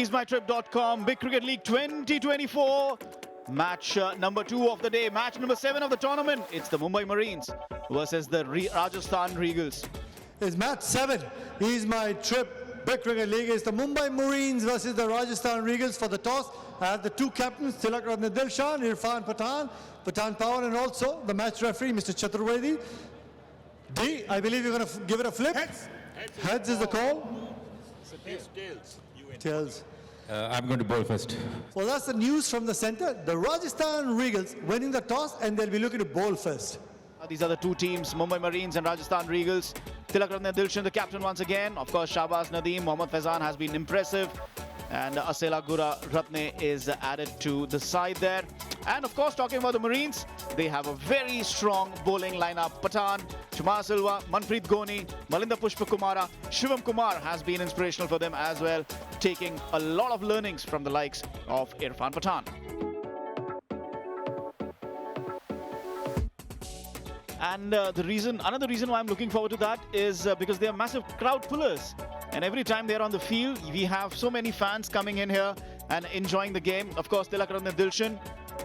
ismytrip.com, Big Cricket League 2024. Match number 2 of the day, match number 7 of the tournament. It's the Mumbai Marines versus the Rajasthan Regals. It's match 7. Is my trip. Big Cricket League is the Mumbai Marines versus the Rajasthan Regals for the toss. I have the two captains, Tilak Ratne Dilshan, Irfan Pathan, Pathan Power, and also the match referee, Mr. Chaturvedi. D, I believe you're going to give it a flip. Heads is the call. Tails. I'm going to bowl first. Well, that's the news from the center. The Rajasthan Regals winning the toss, and they'll be looking to bowl first. These are the two teams, Mumbai Marines and Rajasthan Regals. Tilak Ratne Dilshan, the captain once again. Of course, Shahbaz Nadeem, Mohammad Faizan has been impressive. And Asela Gura Ratne is added to the side there. And of course, talking about the Marines, they have a very strong bowling lineup. Pathan, Chamara Silva, Manpreet Goni, Malinda Pushpakumara, Shivam Kumar has been inspirational for them as well, taking a lot of learnings from the likes of Irfan Pathan. And another reason why I'm looking forward to that is because they are massive crowd pullers. And every time they're on the field, we have so many fans coming in here and enjoying the game. Of course, Tilak Ratne Dilshan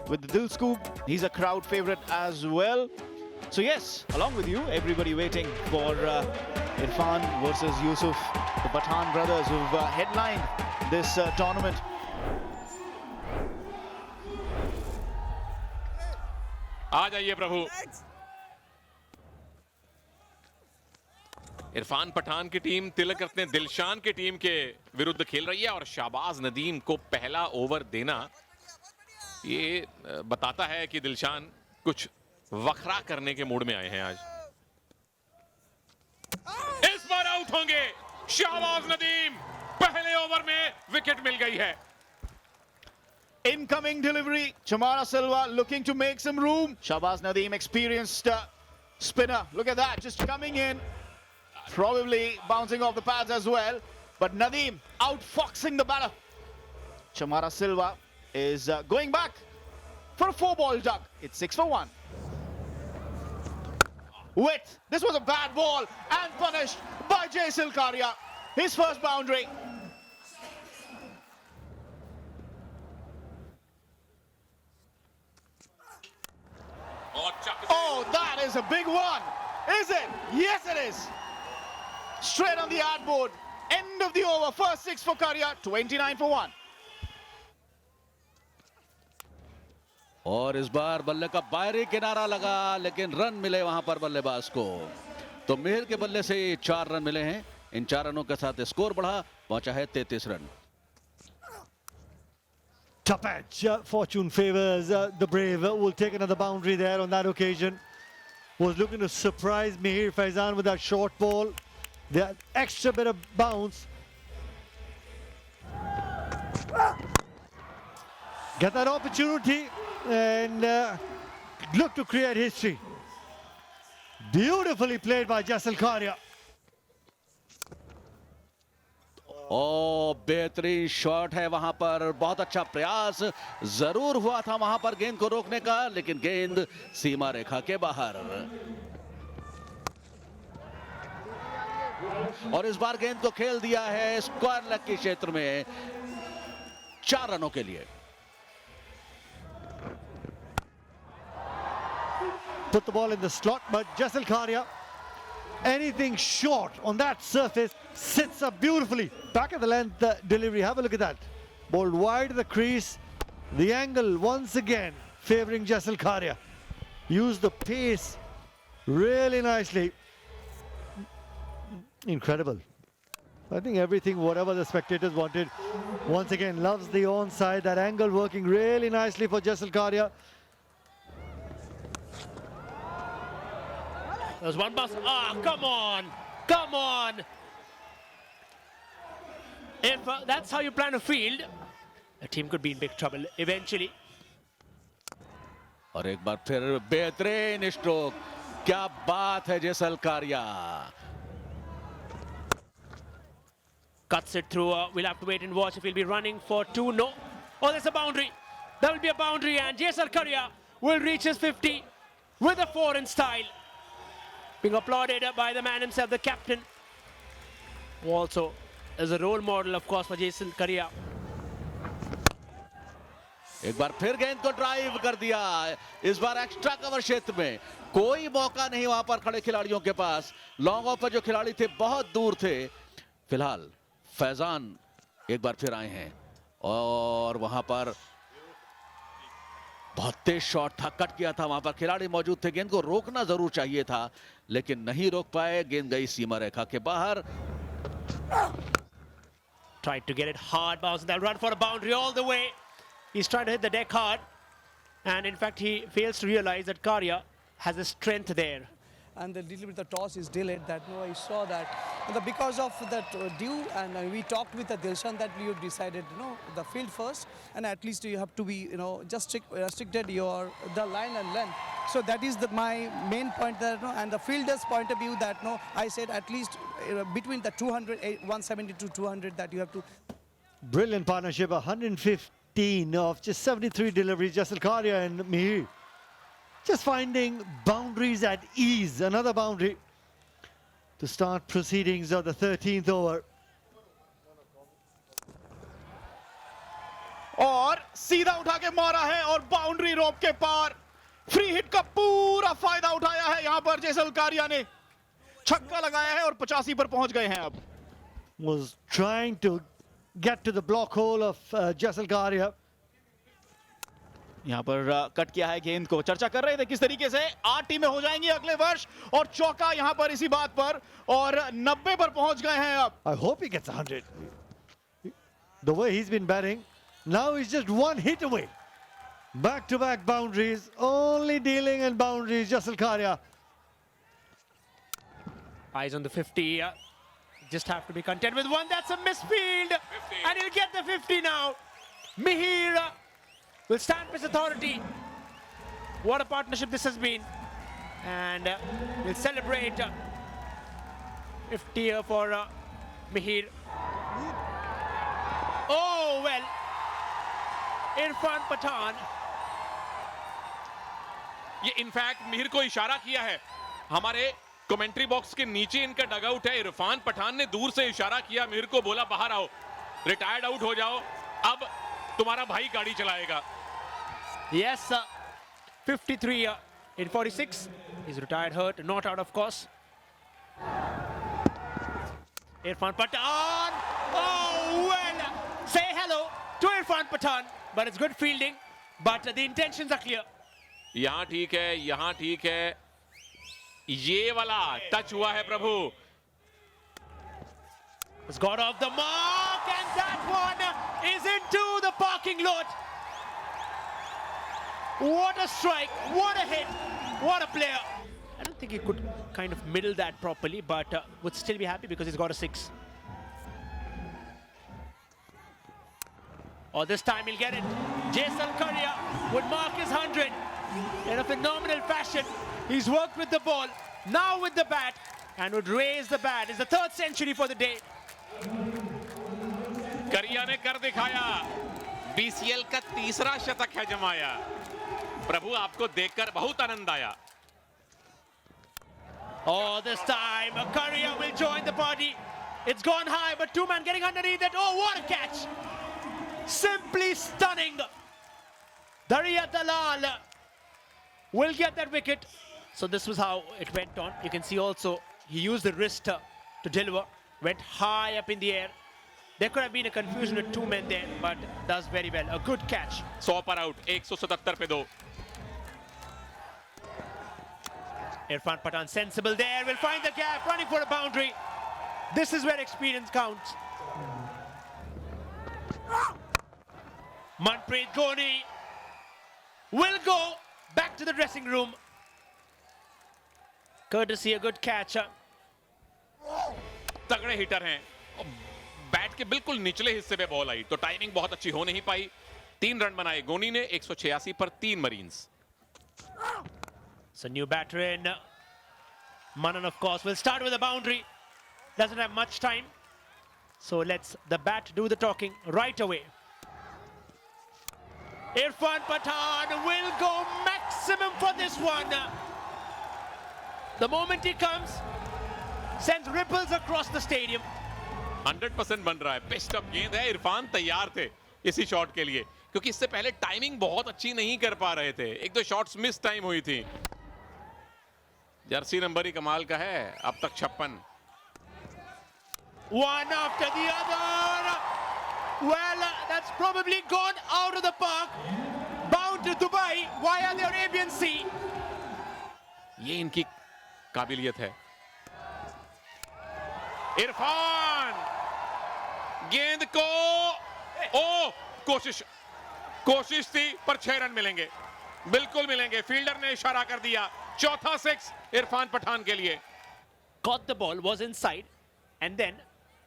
with the Dil Scoop. He's a crowd favorite as well. So yes, along with you, everybody waiting for Irfan versus Yusuf, the Pathan brothers who've headlined this tournament. आ जाइए प्रभु। इरफान पठान की team तिलक रत्ने दिलशान की team के विरुद्ध खेल रही है और शाहबाज नदीम को पहला ओवर देना ये बताता है कि दिलशान कुछ वखरा करने के मूड में आए हैं आज। इस बार आउट होंगे शाहबाज नदीम, पहले ओवर में विकेट मिल गई है। Incoming delivery, Chamara Silva looking to make some room. Shahbaz Nadeem, experienced spinner. Look at that, just coming in. Probably bouncing off the pads as well. But Nadeem outfoxing the batter. Chamara Silva is going back for a 4-ball duck. It's 6 for 1. This was a bad ball and punished by Jay Silkaria. His first boundary. Oh, that is a big one. Is it? Yes, it is. Straight on the yard board. End of the over. First 6 for Karia. 29 for 1. और इस बार बल्ले का बाहरी किनारा लगा, लेकिन run मिले वहां पर बल्लेबाज को। तो मेहर के बल्ले से 4 रन मिले हैं। इन 4 रनों के साथ स्कोर बढ़ा, पहुंचा है 33 run. Top edge, fortune favors the Brave. Will take another boundary there on that occasion. Was looking to surprise Mihir Faizan with that short ball. That extra bit of bounce. Get that opportunity and look to create history. Beautifully played by Jaisal Karia. ओ बेहतरीन shot है वहां पर, बहुत अच्छा प्रयास जरूर हुआ था वहां पर गेंद को रोकने का, लेकिन गेंद सीमा रेखा के बाहर। और इस बार गेंद को खेल दिया है स्क्वायर लेग के क्षेत्र में 4 रनों के लिए। Put the ball in the slot, but Jaisal Karia, anything short on that surface sits up beautifully. Back at the length delivery, have a look at that. Bowled wide of the crease. The angle once again favoring Jaisal Karia. Used the pace really nicely. Incredible. I think everything, whatever the spectators wanted, once again loves the onside. That angle working really nicely for Jaisal Karia. There's one bus. Ah, come on. Come on. If that's how you plan a field, the team could be in big trouble eventually. और एक बार फिर बेहतरीन stroke, क्या बात है जैसल कारिया। Cuts it through. We'll have to wait and watch if he'll be running for 2. No. Oh, there's a boundary. There will be a boundary, and Jaisal Karia will reach his 50 with a 4 in style. Being applauded by the man himself, the captain. Who also is a role model, of course, for Jaisal Karia. एक बार फिर गेंद को drive कर दिया, इस बार extra cover क्षेत्र में कोई मौका नहीं वहां पर खड़े खिलाड़ियों के पास। लॉन्ग ऑफ पर जो खिलाड़ी थे बहुत दूर थे। फिलहाल फैजान एक बार फिर आए हैं और वहां पर बहुत तेज शॉट था, कट किया था, वहां पर खिलाड़ी मौजूद थे। गेंद को रोकना जरूर चाहिए था लेकिन नहीं रोक पाए, गेंद गई सीमा रेखा के बाहर। Tried to get it hard, bounce, and they'll run for a boundary all the way. He's trying to hit the deck hard, and in fact, he fails to realize that Karya has a strength there. And a little bit the toss is delayed. That I saw that because of that due, and we talked with the Dilshan that you decided the field first, and at least you have to be just restricted the line and length. So that is my main point there, and the fielder's point of view that I said at least between the 170 to 200 that you have to. Brilliant partnership, 115 of just 73 deliveries. Jaisal Karya and Mihir just finding boundaries at ease. Another boundary to start proceedings of the 13th over. और सीधा उठा के मारा है और boundary रोप के पार। Free hit का पूरा फायदा उठाया है यहां पर जैसल कारिया ने, छक्का लगाया है और 85 पर पहुंच गए हैं। अब Was trying to get to the block hole of Jaisal Karya. यहां पर कट किया है गेंद को। चर्चा कर रहे थे किस तरीके से 8 टीमें हो जाएंगी अगले वर्ष, और चौका यहां पर इसी बात पर, और 90 पर पहुंच गए हैं अब। I hope he gets 100. The way he's been batting, now he's just one hit away. Back-to-back boundaries, only dealing in boundaries, Jaisal Karya. Eyes on the 50. Just have to be content with one. That's a misfield. 50. And he'll get the 50 now. Mihir will stamp his authority. What a partnership this has been. And we'll celebrate 50 here for Mihir. Oh, well. Irfan Pathan. ये in fact Mihir को इशारा किया है। हमारे commentary box के नीचे इनका dugout है। इरफान पठान ने दूर से इशारा किया मिहिर को, बोला बाहर आओ, रिटायर्ड आउट हो जाओ, अब तुम्हारा भाई गाड़ी चलाएगा। Yes, 53 in 46. He's retired hurt, not out of course. Irfan Pathan. Oh, well. Say hello to Irfan Pathan. But it's good fielding. But the intentions are clear. यहां ठीक है, यहां ठीक है, ये वाला टच हुआ है प्रभु। It's got off the mark, and that one is into the parking lot. What a strike, what a hit, what a player. I don't think he could kind of middle that properly, but would still be happy because he's got a 6. Oh, this time he'll get it. Jaisal Karya would mark his 100 in a phenomenal fashion. He's worked with the ball, now with the bat, and would raise the bat. It's the 3rd century for the day. करिया ने कर दिखाया, BCL का 3रा शतक है जमाया। प्रभु आपको देखकर बहुत आनंद आया। Oh, this time Karya will join the party. It's gone high, but 2-man getting underneath it. Oh, what a catch! Simply stunning. Dariya Dalal will get that wicket. So this was how it went on. You can see also he used the wrist to deliver. Went high up in the air. There could have been a confusion with 2 men there, but does very well. A good catch. 100 पर out, 177 पे 2। Irfan Pathan sensible there. Will find the gap, running for a boundary. This is where experience counts. Manpreet Goni will go back to the dressing room. Courtesy a good catch. तगड़े heater हैं। Bat के बिल्कुल निचले हिस्से पे ball आई तो timing बहुत अच्छी हो नहीं पाई। 3 रन बनाए गोनी ने, 186 पर 3 marines. It's a new batter in. Manan, of course, will start with a boundary. Doesn't have much time. So let's the bat do the talking right away. Irfan Pathan will go maximum for this one. The moment he comes, sends ripples across the stadium. 100% बन रहा है। Best of गेंद है, इरफान तैयार थे इसी shot के लिए। क्योंकि इससे पहले टाइमिंग बहुत अच्छी नहीं कर पा रहे थे, एक दो शॉट्स मिस टाइम हुई थी। जर्सी नंबर ही कमाल का है, अब तक 56। One after the other. Well, that's probably gone out of the park. Bound to Dubai via the Arabian Sea. ये इनकी काबिलियत है। इरफान गेंद को, ओ कोशिश थी पर 6 रन मिलेंगे, बिल्कुल मिलेंगे। फील्डर ने इशारा कर दिया। चौथा 6 इरफान पठान के लिए। Caught the ball, was inside, and then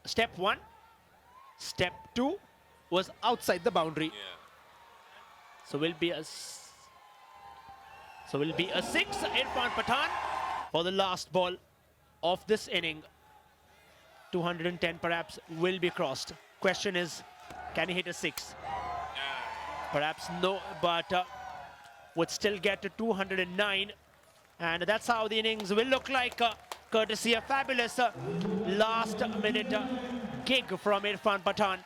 step 1, step 2 was outside the boundary. So will be a 6. Irfan Pathan for the last ball of this inning. 210 perhaps will be crossed. Question is, can he hit a 6? Perhaps no, but would still get to 209. And that's how the innings will look like, courtesy a fabulous last minute gig from Irfan Pathan.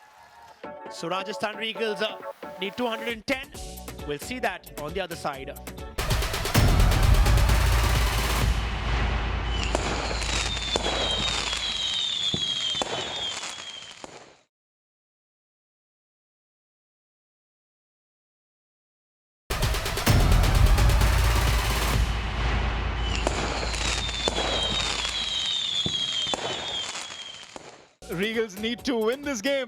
So Rajasthan Regals need 210. We'll see that on the other side. Regals need to win this game,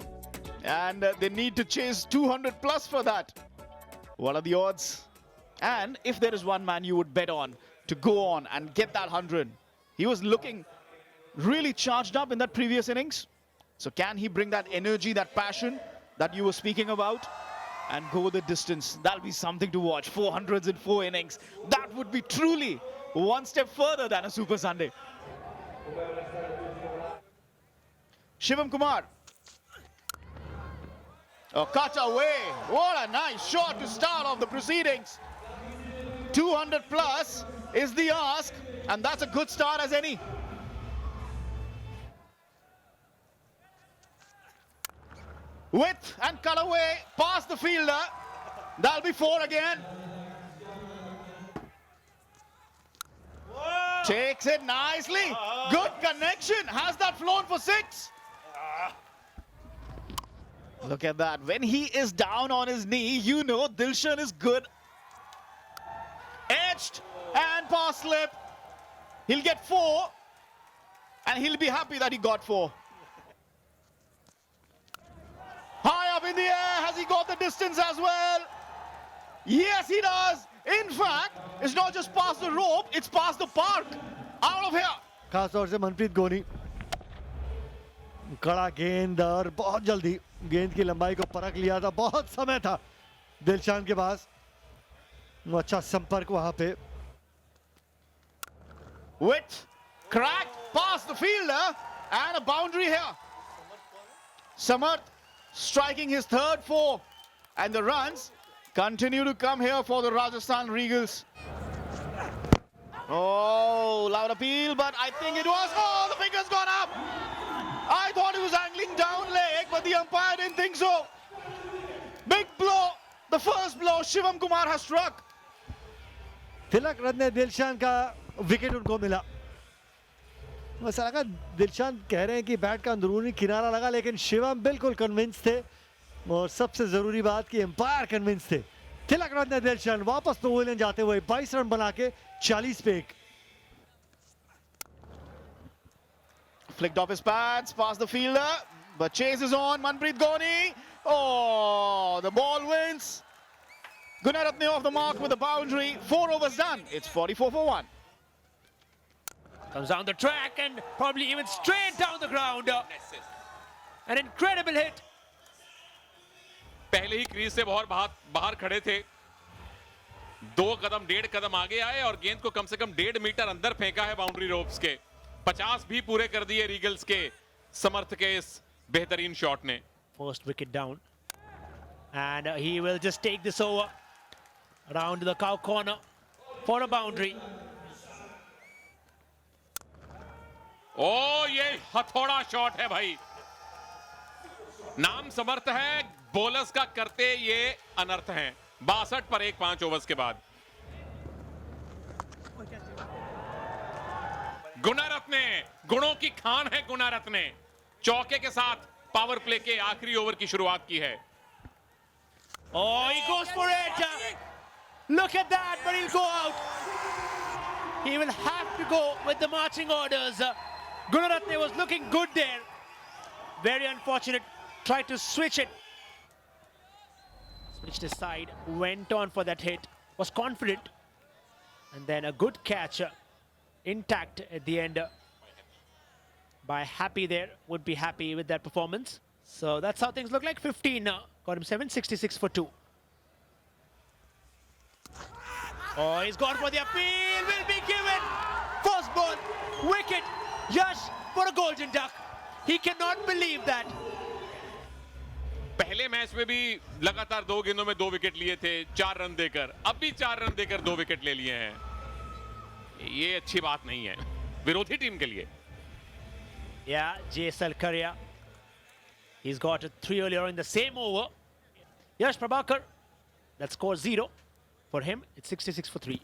and they need to chase 200 plus for that. What are the odds? And if there is one man you would bet on to go on and get that 100, he was looking really charged up in that previous innings. So can he bring that energy, that passion that you were speaking about, and go the distance? That'll be something to watch. 400s in 4 innings. That would be truly one step further than a Super Sunday. Shivam Kumar. Oh, cut away. What a nice shot to start off the proceedings. 200 plus is the ask, and that's a good start as any. Width and cut away past the fielder. That'll be 4 again. Takes it nicely. Good connection. Has that flown for 6? Look at that. When he is down on his knee, you know Dilshan is good. Edged and pass slip. He'll get 4. And he'll be happy that he got 4. High up in the air. Has he got the distance as well? Yes, he does. In fact, it's not just past the rope, it's past the park. Out of here. खास तौर से मनप्रीत गोनी कड़ा गेंद और बहुत जल्दी गेंद की लंबाई को परख लिया था। बहुत समय था दिलशान के पास। अच्छा संपर्क वहां पे। Width, cracked past the fielder, and a boundary here. Samarth striking his third 4, and the runs continue to come here for the Rajasthan Regals. Oh, loud appeal, but I think it was, oh, the finger's gone up. I thought he was angling down leg, but the umpire didn't think so. Big blow, the first blow Shivam Kumar has struck. तिलक रत्ने दिलशान का wicket उनको मिला। ऐसा लगा दिलशान कह रहे हैं कि bat का अंदरूनी किनारा लगा, लेकिन शिवम बिल्कुल कन्विंस थे, और सबसे जरूरी बात कि एम्पायर कन्विंस थे। तिलक रत्ने दिलशान वापस पवेलियन जाते हुए 22 रन बना के 40 पे 1। Flicked off his pads, past the fielder, but chase is on. Manpreet Goni. Oh, the ball wins. Gunaratne off the mark with a boundary. 4 overs done. It's 44 for 1. Comes down the track and probably even straight down the ground. An incredible hit. पहले ही crease से बहुत बाहर खड़े थे। 2 कदम 1.5 कदम आगे आए और गेंद को कम से कम 1.5 मीटर अंदर फेंका है बाउंड्री रोप्स के। 50 भी पूरे कर दिए रीगल्स के समर्थ के इस बेहतरीन शॉट ने। First wicket down, and he will just take this over around the cow corner for a boundary. ओ ये हथौड़ा शॉट है भाई। नाम समर्थ है, बॉलर्स का करते ये अनर्थ हैं। 62 पर 1 5 ओवर्स के बाद। गुणारत्ने, गुणों की खान है गुणारत्ने, चौके के साथ पावर प्ले के आखिरी ओवर की शुरुआत की है। Oh, he goes for it. Look at that, but he'll go out. He will have to go with the marching orders. Gunaratne was looking good there. Very unfortunate. Tried to switch it. Switched aside, went on for that hit, was confident. And then a good catch, intact at the end. By Happy there, would be happy with that performance. So that's how things look like. 15 now. Got him 7, 66 for 2. Oh, he's gone for the appeal. Will be given. First ball, wicket. Yash for a golden duck. He cannot believe that. पहले match में भी लगातार 2 गेंदों में 2 wicket लिए थे 4 run देकर, अब भी 4 रन देकर 2 विकेट ले लिए हैं। ये अच्छी बात नहीं है विरोधी टीम के लिए। Yeah, JSL Karya. He's got 3 earlier in the same over. Yash Prabhakar, that scores 0. For him, it's 66 for 3.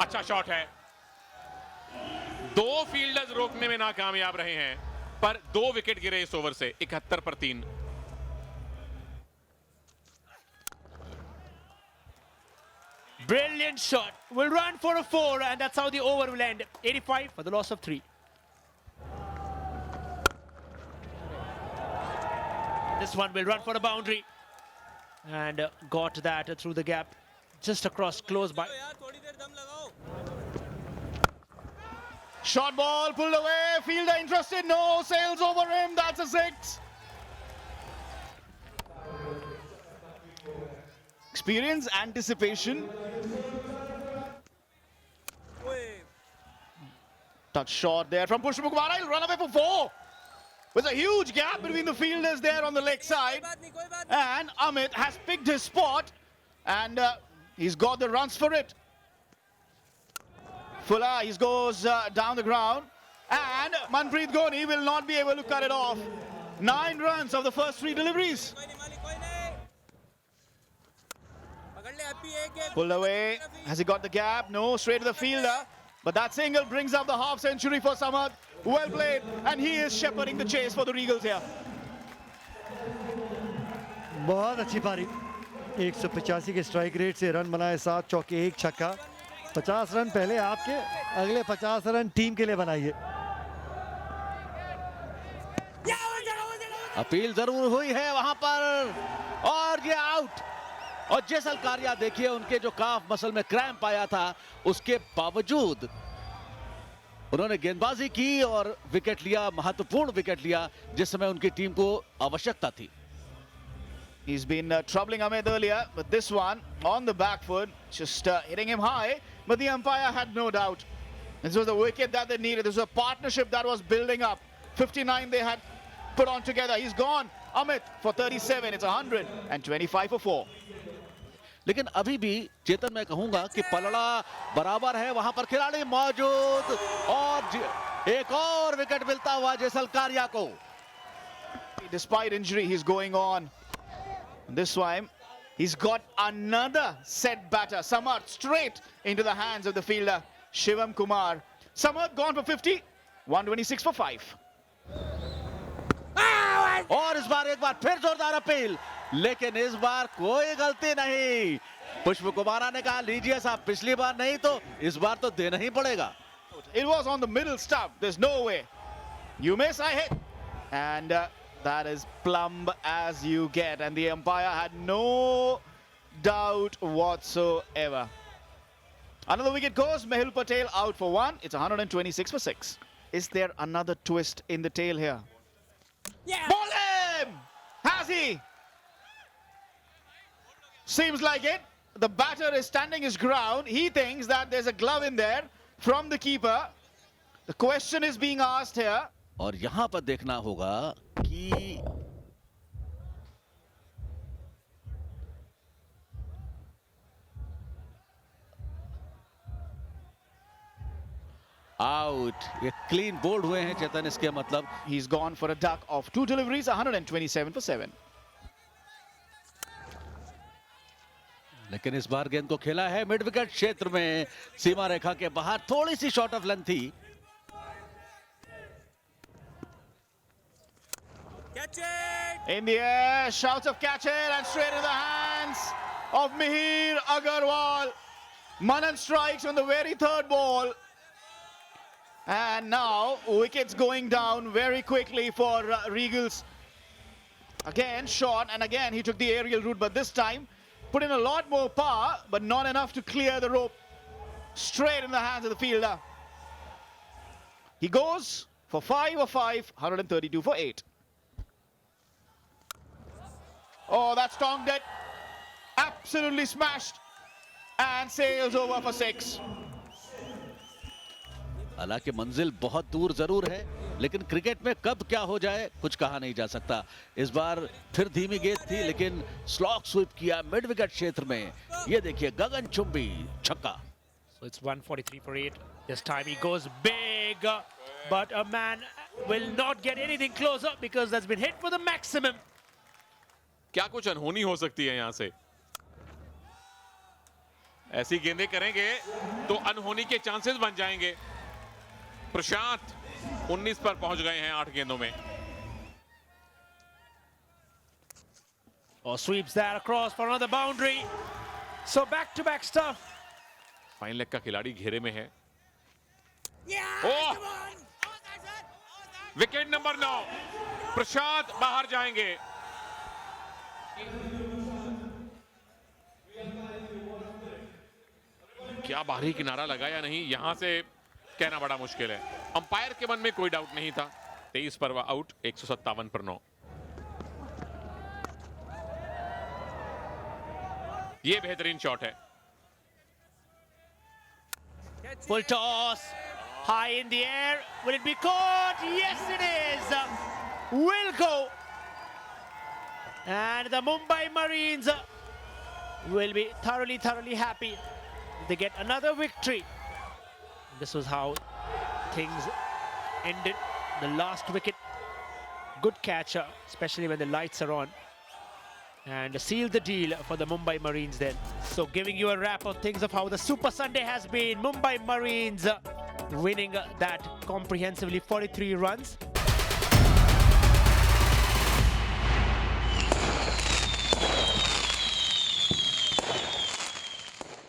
अच्छा शॉट है। 2 फील्डर्स रोकने में नाकामयाब रहे हैं, पर 2 विकेट गिरे इस ओवर से। 71 पर 3। Brilliant shot. Will run for a 4, and that's how the over will end. 85 for the loss of 3. This one will run for a boundary. And got that through the gap. Just across, close by. Short ball pulled away. Fielder interested. No. Sails over him. That's a 6. Experience, anticipation. Touch shot there from Pushpa Kumar. He'll run away for 4. There's a huge gap between the fielders there on the leg side. And Amit has picked his spot. And he's got the runs for it. Fuller, he goes down the ground. And Manpreet Goni will not be able to cut it off. 9 runs of the first 3 deliveries. Pulled away. Has he got the gap? No, straight to the fielder. But that single brings up the half century for Samad. Well played. And he is shepherding the chase for the Regals here. बहुत अच्छी पारी। 185 के strike rate से run बनाए, 7 चौके 1 छक्का। 50 run पहले आपके, अगले 50 रन टीम के लिए बनाइए। अपील जरूर हुई है वहां पर और ये आउट। और जेसल कारिया देखिए, उनके जो काफ मसल में क्रैम्प आया था, उसके बावजूद उन्होंने गेंदबाजी की और विकेट लिया, महत्वपूर्ण विकेट लिया जिस समय उनकी टीम को आवश्यकता थी। He's been troubling Ahmed earlier, but this one on the back foot, just hitting him high. But the umpire had no doubt. This was the wicket that they needed. This was a partnership that was building up. 59 they had put on together. He's gone. Amit for 37. It's 125 for 4. लेकिन अभी भी चेतन मैं कहूंगा कि पलड़ा बराबर है, वहां पर खिलाड़ी मौजूद और एक और विकेट मिलता हुआ जेसल कारिया को। Despite injury, he's going on. This time, he's got another set batter. Samad straight into the hands of the fielder, Shivam Kumar. Samad gone for 50, 126 for 5. और इस बार एक बार फिर जोरदार अपील, लेकिन इस बार कोई गलती नहीं। पुष्प कुमारा ने कहा लीजिए साहब, पिछली बार नहीं तो इस बार तो देना ही पड़ेगा। It was on the middle stump. There's no way. You miss, I hit. And that is plumb as you get. And the umpire had no doubt whatsoever. Another wicket goes. Mehul Patel out for 1. It's 126 for 6. Is there another twist in the tail here? Yeah. Ball him! Has he? Seems like it. the batter is standing his ground. He thinks that there's a glove in there from the keeper. The question is being asked here. और यहां पर देखना होगा कि out. ये clean bowled हुए हैं चेतन, इसके मतलब He's gone for a duck of 2 deliveries, 127 for 7. लेकिन इस बार गेंद को खेला है मिड विकेट क्षेत्र में, सीमा रेखा के बाहर, थोड़ी सी शॉर्ट ऑफ लेंथ थी। In the air, shouts of catch it and straight in the hands of Mihir Agarwal. Manan strikes on the very third ball. And now wickets going down very quickly for Regals. Again shot, and again he took the aerial route, but this time put in a lot more power, but not enough to clear the rope. Straight in the hands of the fielder. He goes for 5 of 5, 132 for 8. Oh, that's tongued it. Absolutely smashed. And sails over for 6. हालांकि मंजिल बहुत दूर जरूर है, लेकिन cricket में कब क्या हो जाए कुछ कहा नहीं जा सकता। इस बार फिर धीमी गेंद थी, लेकिन स्लॉग स्वीप किया मिड विकेट क्षेत्र में। ये देखिए गगनचुंबी छक्का। So it's 143 for 8. This time he goes big, but a man will not get anything closer because that's been hit for the maximum. क्या कुछ अनहोनी हो सकती है यहां से? ऐसी गेंदें करेंगे तो अनहोनी के चांसेस बन जाएंगे। प्रशांत 19 पर पहुंच गए हैं 8 गेंदों में। Or sweeps that across for another boundary. So back-to-back stuff. Fine leg का खिलाड़ी घेरे में है। ओह! Wicket number 9। प्रशांत बाहर जाएंगे। क्या बाहरी किनारा लगा या नहीं, यहां से कहना बड़ा मुश्किल है। अंपायर के मन में कोई डाउट नहीं था। 23 पर आउट, 157 पर 9। ये बेहतरीन शॉट है। Full toss, high in the air. Will it be caught? Yes, it is. Will go. And the Mumbai Marines will be thoroughly happy. They get another victory. This was how things ended. The last wicket, good catcher, especially when the lights are on, and sealed the deal for the Mumbai Marines then. So giving you a wrap of things of how the Super Sunday has been. Mumbai Marines winning that comprehensively, 43 runs.